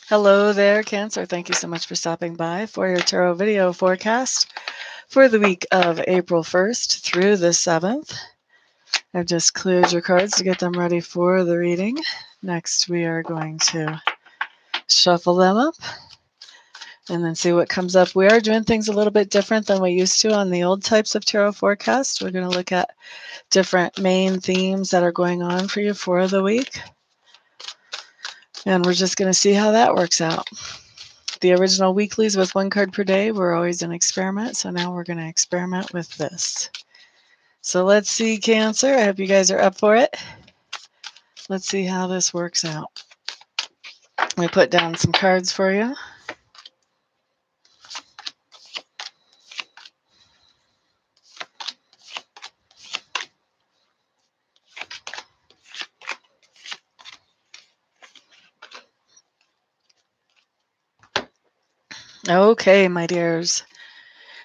Hello there, Cancer. Thank you so much for stopping by for your tarot video forecast for the week of April 1st through the 7th. I've just cleared your cards to get them ready for the reading. Next, we are going to shuffle them up and then see what comes up. We are doing things a little bit different than we used to on the old types of tarot forecast. We're going to look at different main themes that are going on for you for the week. And we're just going to see how that works out. The original weeklies with one card per day were always an experiment, so now we're going to experiment with this. So let's see, Cancer. I hope you guys are up for it. Let's see how this works out. Let me put down some cards for you. Okay, my dears.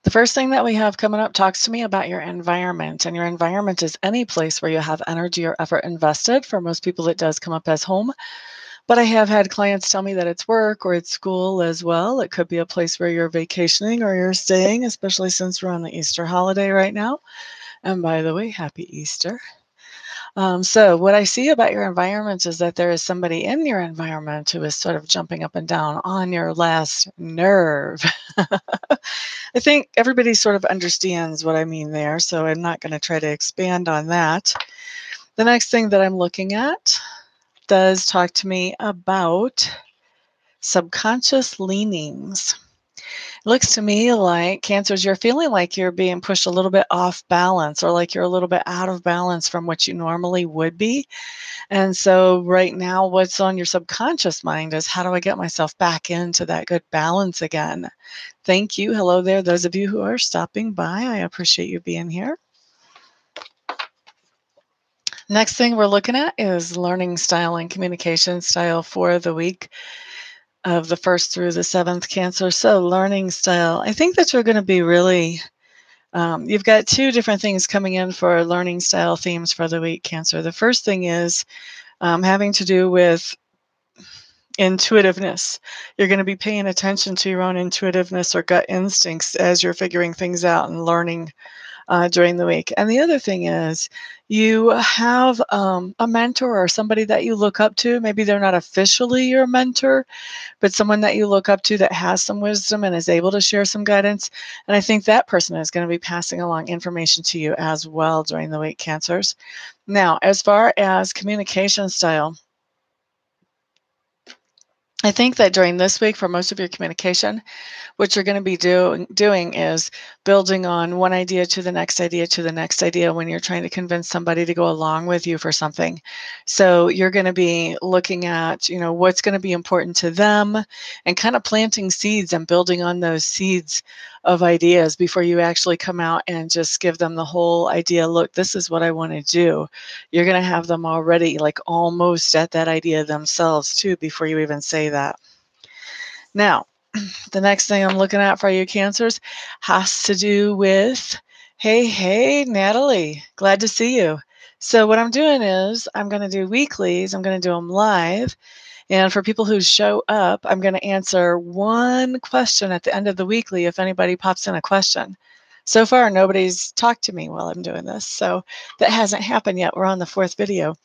The first thing that we have coming up talks to me about your environment, and your environment is any place where you have energy or effort invested. For most people, it does come up as home, but I have had clients tell me that it's work or it's school as well. It could be a place where you're vacationing or you're staying, especially since we're on the Easter holiday right now. And by the way, happy Easter. So what I see about your environment is that there is somebody in your environment who is sort of jumping up and down on your last nerve. I think everybody sort of understands what I mean there, so I'm not going to try to expand on that. The next thing that I'm looking at does talk to me about subconscious leanings. It looks to me like, Cancers, you're feeling like you're being pushed a little bit off balance, or like you're a little bit out of balance from what you normally would be. And so right now, what's on your subconscious mind is, how do I get myself back into that good balance again? Thank you. Hello there, those of you who are stopping by. I appreciate you being here. Next thing we're looking at is learning style and communication style for the week of the 1st through the 7th, Cancer. So learning style, I think that you're going to be really, you've got two different things coming in for learning style themes for the week, Cancer. The first thing is having to do with intuitiveness. You're going to be paying attention to your own intuitiveness or gut instincts as you're figuring things out and learning during the week. And the other thing is, you have a mentor or somebody that you look up to. Maybe they're not officially your mentor, but someone that you look up to that has some wisdom and is able to share some guidance. And I think that person is going to be passing along information to you as well during the week, Cancers. Now, as far as communication style, I think that during this week, for most of your communication, what you're going to be doing is building on one idea to the next idea to the next idea when you're trying to convince somebody to go along with you for something. So you're going to be looking at, what's going to be important to them, and kind of planting seeds and building on those seeds of ideas before you actually come out and just give them the whole idea. Look, this is what I want to do. You're going to have them already like almost at that idea themselves too before you even say that. Now, the next thing I'm looking at for you, Cancers, has to do with, hey, Natalie, glad to see you. So what I'm doing is I'm going to do weeklies. I'm going to do them live. And for people who show up, I'm going to answer one question at the end of the weekly if anybody pops in a question. So far, nobody's talked to me while I'm doing this, so that hasn't happened yet. We're on the 4th video.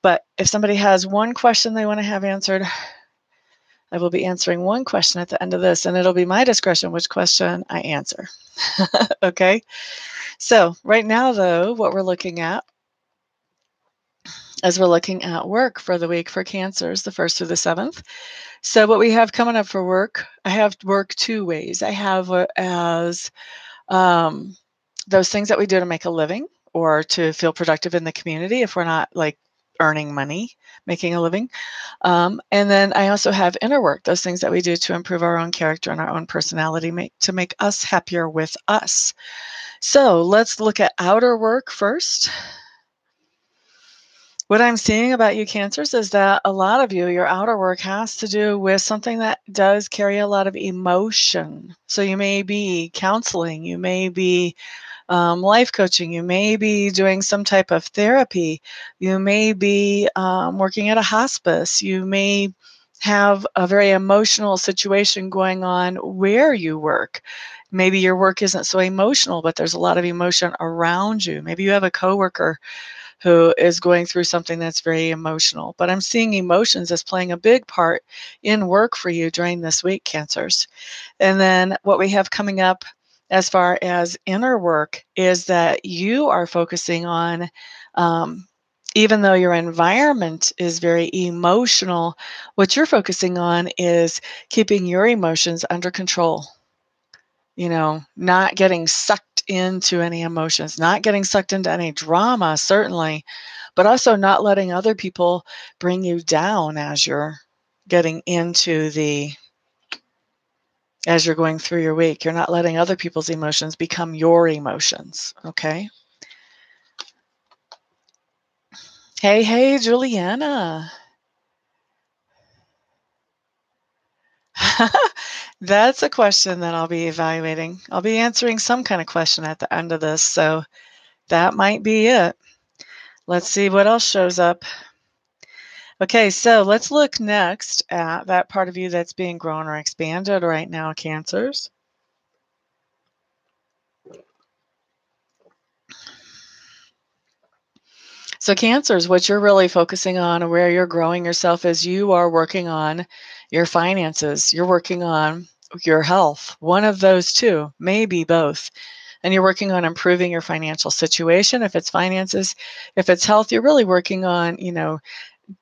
But if somebody has one question they want to have answered, I will be answering one question at the end of this, and it'll be my discretion which question I answer. Okay? So right now, though, what we're looking at is we're looking at work for the week for Cancers, the 1st through the 7th. So what we have coming up for work, I have work two ways. I have as those things that we do to make a living or to feel productive in the community if we're not like earning money, making a living. And then I also have inner work, those things that we do to improve our own character and our own personality, to make us happier with us. So let's look at outer work first. What I'm seeing about you, Cancers, is that a lot of you, your outer work has to do with something that does carry a lot of emotion. So you may be counseling, you may be life coaching, you may be doing some type of therapy, you may be working at a hospice, you may have a very emotional situation going on where you work. Maybe your work isn't so emotional, but there's a lot of emotion around you. Maybe you have a coworker who is going through something that's very emotional. But I'm seeing emotions as playing a big part in work for you during this week, Cancers. And then what we have coming up as far as inner work is that you are focusing on, um, even though your environment is very emotional, what you're focusing on is keeping your emotions under control. Not getting sucked into any emotions, not getting sucked into any drama, certainly, but also not letting other people bring you down getting into the as you're going through your week. You're not letting other people's emotions become your emotions, okay? Hey, hey, Juliana. That's a question that I'll be evaluating. I'll be answering some kind of question at the end of this, so that might be it. Let's see what else shows up. Okay, so let's look next at that part of you that's being grown or expanded right now, Cancers. So, Cancers, what you're really focusing on and where you're growing yourself is you are working on your finances. You're working on your health. One of those two, maybe both. And you're working on improving your financial situation. If it's finances, if it's health, you're really working on,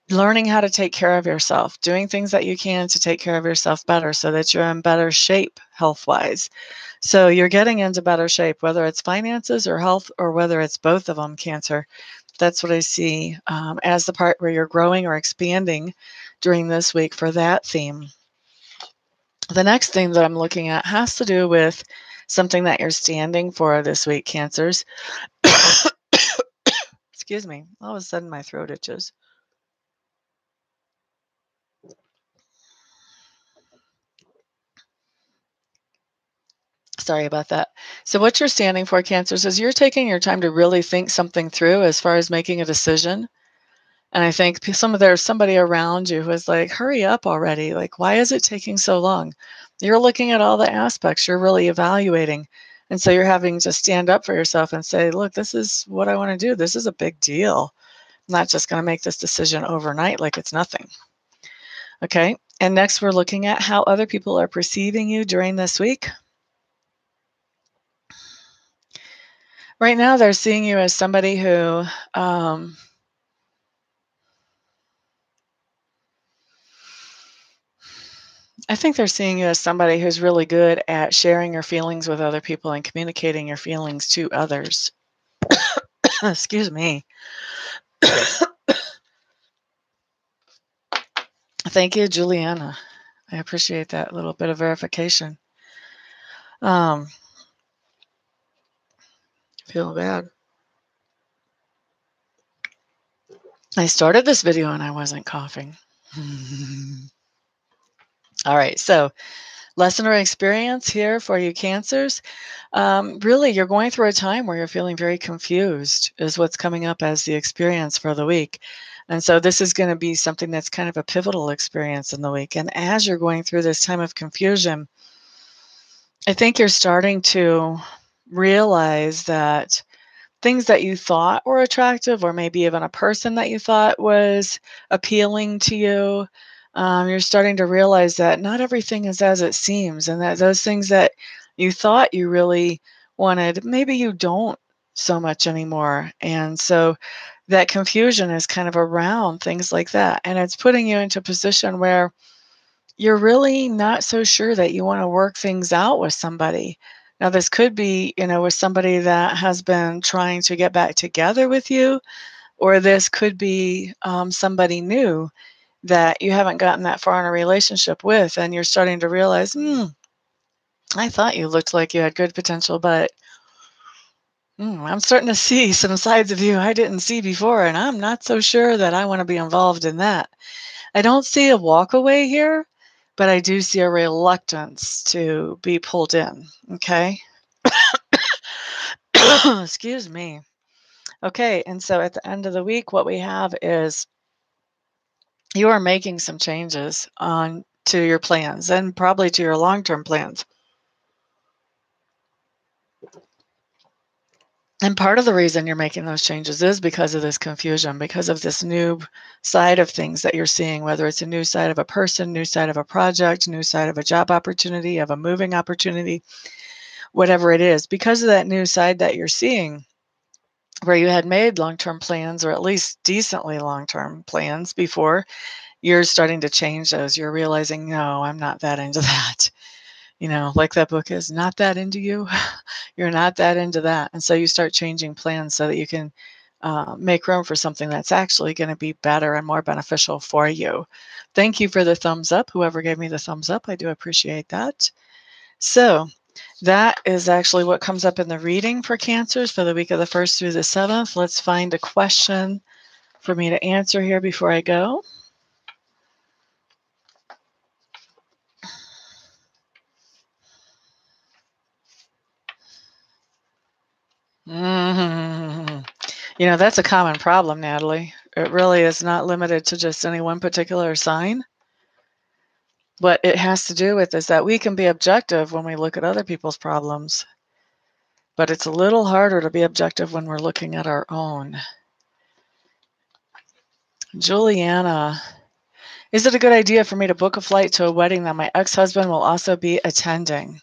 learning how to take care of yourself, doing things that you can to take care of yourself better so that you're in better shape health wise. So you're getting into better shape, whether it's finances or health or whether it's both of them, Cancer. That's what I see as the part where you're growing or expanding during this week for that theme. The next theme that I'm looking at has to do with something that you're standing for this week, Cancers. Excuse me. All of a sudden, my throat itches. Sorry about that. So, what you're standing for, Cancers, is you're taking your time to really think something through as far as making a decision. And I think there's somebody around you who is like, hurry up already. Like, why is it taking so long? You're looking at all the aspects, you're really evaluating. And so you're having to stand up for yourself and say, look, this is what I want to do. This is a big deal. I'm not just going to make this decision overnight like it's nothing. Okay. And next, we're looking at how other people are perceiving you during this week. Right now, they're seeing you as somebody who, I think they're seeing you as somebody who's really good at sharing your feelings with other people and communicating your feelings to others. Excuse me. Thank you, Juliana. I appreciate that little bit of verification. Um, feel bad. I started this video and I wasn't coughing. All right, so lesson or experience here for you, Cancers. Really, you're going through a time where you're feeling very confused, is what's coming up as the experience for the week. And so, this is going to be something that's kind of a pivotal experience in the week. And as you're going through this time of confusion, I think you're starting to realize that things that you thought were attractive, or maybe even a person that you thought was appealing to you, you're starting to realize that not everything is as it seems, and that those things that you thought you really wanted, maybe you don't so much anymore. And so that confusion is kind of around things like that. And it's putting you into a position where you're really not so sure that you want to work things out with somebody. Now, this could be, with somebody that has been trying to get back together with you, or this could be somebody new that you haven't gotten that far in a relationship with, and you're starting to realize, I thought you looked like you had good potential, but I'm starting to see some sides of you I didn't see before, and I'm not so sure that I want to be involved in that. I don't see a walk away here, but I do see a reluctance to be pulled in. Okay. Excuse me. Okay. And so at the end of the week, what we have is you are making some changes on to your plans and probably to your long-term plans. And part of the reason you're making those changes is because of this confusion, because of this new side of things that you're seeing, whether it's a new side of a person, new side of a project, new side of a job opportunity, of a moving opportunity, whatever it is. Because of that new side that you're seeing, where you had made long-term plans or at least decently long-term plans before, you're starting to change those. You're realizing, no, I'm not that into that. Like that book is not that into you. You're not that into that. And so you start changing plans so that you can make room for something that's actually going to be better and more beneficial for you. Thank you for the thumbs up. Whoever gave me the thumbs up, I do appreciate that. So that is actually what comes up in the reading for Cancers for the week of the 1st through the 7th. Let's find a question for me to answer here before I go. Mm-hmm. That's a common problem, Natalie. It really is not limited to just any one particular sign. What it has to do with is that we can be objective when we look at other people's problems, but it's a little harder to be objective when we're looking at our own. Juliana, is it a good idea for me to book a flight to a wedding that my ex-husband will also be attending?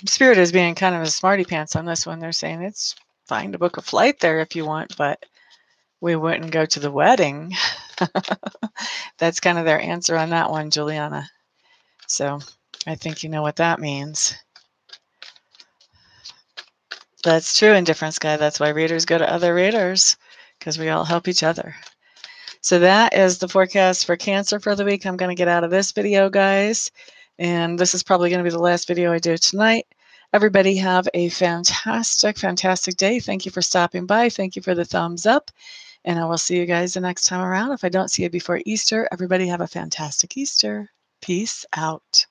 Spirit is being kind of a smarty pants on this one. They're saying it's fine to book a flight there if you want, but we wouldn't go to the wedding. That's kind of their answer on that one, Juliana. So I think you know what that means. That's true in Different Sky. That's why readers go to other readers, because we all help each other. So that is the forecast for Cancer for the week. I'm going to get out of this video, guys. And this is probably going to be the last video I do tonight. Everybody have a fantastic, fantastic day. Thank you for stopping by. Thank you for the thumbs up. And I will see you guys the next time around. If I don't see you before Easter, everybody have a fantastic Easter. Peace out.